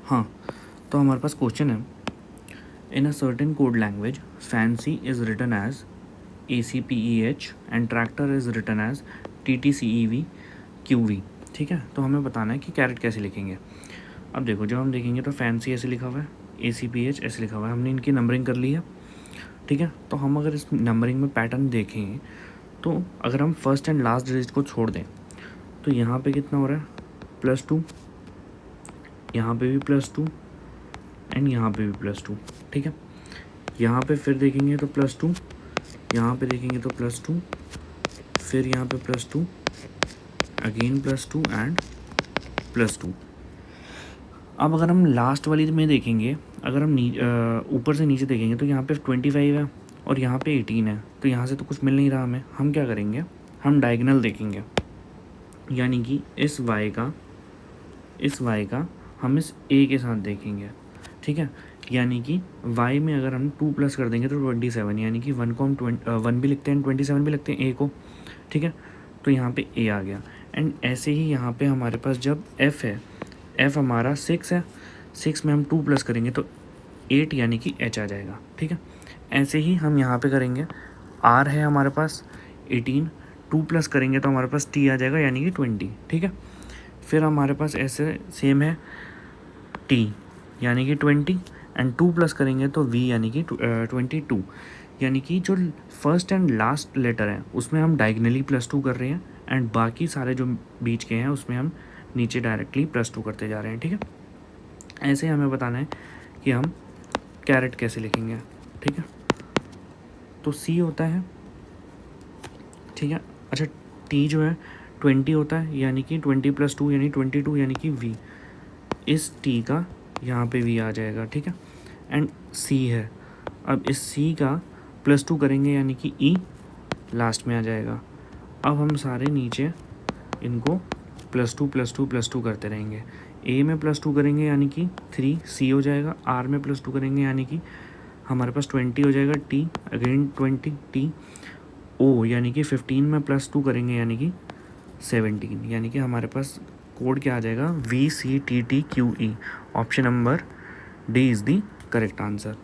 हाँ, तो हमारे पास क्वेश्चन है, in a certain code language fancy is written as ACPEH and tractor is written as TTCEVQV। ठीक है, तो हमें बताना है कि कैरेट कैसे लिखेंगे। अब देखो, जब हम देखेंगे तो फैंसी ऐसे लिखा हुआ है, ACPH ऐसे लिखा हुआ है, हमने इनकी नंबरिंग कर ली है। ठीक है, तो हम अगर इस नंबरिंग में पैटर्न देखें तो अगर हम फर्स्ट एंड लास्ट डिजिट को छोड़ दें तो यहाँ पे कितना हो रहा है, +2, यहाँ पे भी +2 एंड यहाँ पे भी +2। ठीक है, यहाँ पे फिर देखेंगे तो +2, यहाँ पे देखेंगे तो +2, फिर यहाँ पे +2, अगेन +2 एंड +2। अब अगर हम लास्ट वाली में देखेंगे, अगर हम ऊपर से नीचे देखेंगे तो यहाँ पे 25 है और यहाँ पे 18 है, तो यहाँ से तो कुछ मिल नहीं रहा हमें। हम क्या करेंगे, हम डायगोनल देखेंगे, यानी कि इस y का हम इस a के साथ देखेंगे। ठीक है, यानी कि y में अगर हम 2 प्लस कर देंगे तो 27, यानी कि 1 को हम 1 भी लिखते हैं, 27 भी लिखते हैं a को। ठीक है, तो यहाँ पे a आ गया। एंड ऐसे ही यहाँ पे हमारे पास जब f है, f हमारा 6 है, 6 में हम 2 प्लस करेंगे तो 8, यानी कि h आ जाएगा। ठीक है, ऐसे ही हम यहाँ पे करेंगे, r है हमारे पास 18, 2 प्लस करेंगे तो हमारे पास t आ जाएगा, यानी कि 20। ठीक है, फिर हमारे पास ऐसे सेम है t, यानी कि 20, एंड 2 प्लस करेंगे तो v, यानी कि 22। यानी कि जो फर्स्ट एंड लास्ट लेटर है उसमें हम डायगनली +2 कर रहे हैं, एंड बाकी सारे जो बीच के हैं उसमें हम नीचे डायरेक्टली +2 करते जा रहे हैं। ठीक है, ऐसे हमें बताना है कि हम कैरेट कैसे लिखेंगे। ठीक है, तो C होता है, ठीक है, अच्छा T जो है 20 होता है, यानी कि 20 + 2 यानी 22, यानी कि V, इस T का यहाँ पे V आ जाएगा। ठीक है, एंड C है, अब इस C का +2 करेंगे यानी कि E लास्ट में आ जाएगा। अब हम सारे नीचे इनको +2 +2 +2 करते रहेंगे। A में +2 करेंगे यानी कि 3C हो जाएगा, R में +2 करेंगे यानी कि हमारे पास 20 हो जाएगा, T अगेन 20 T, O यानी कि 15 में +2 करेंगे यानी कि 17, यानी कि हमारे पास कोड क्या आ जाएगा, VCTTQE। Option number D is the correct answer.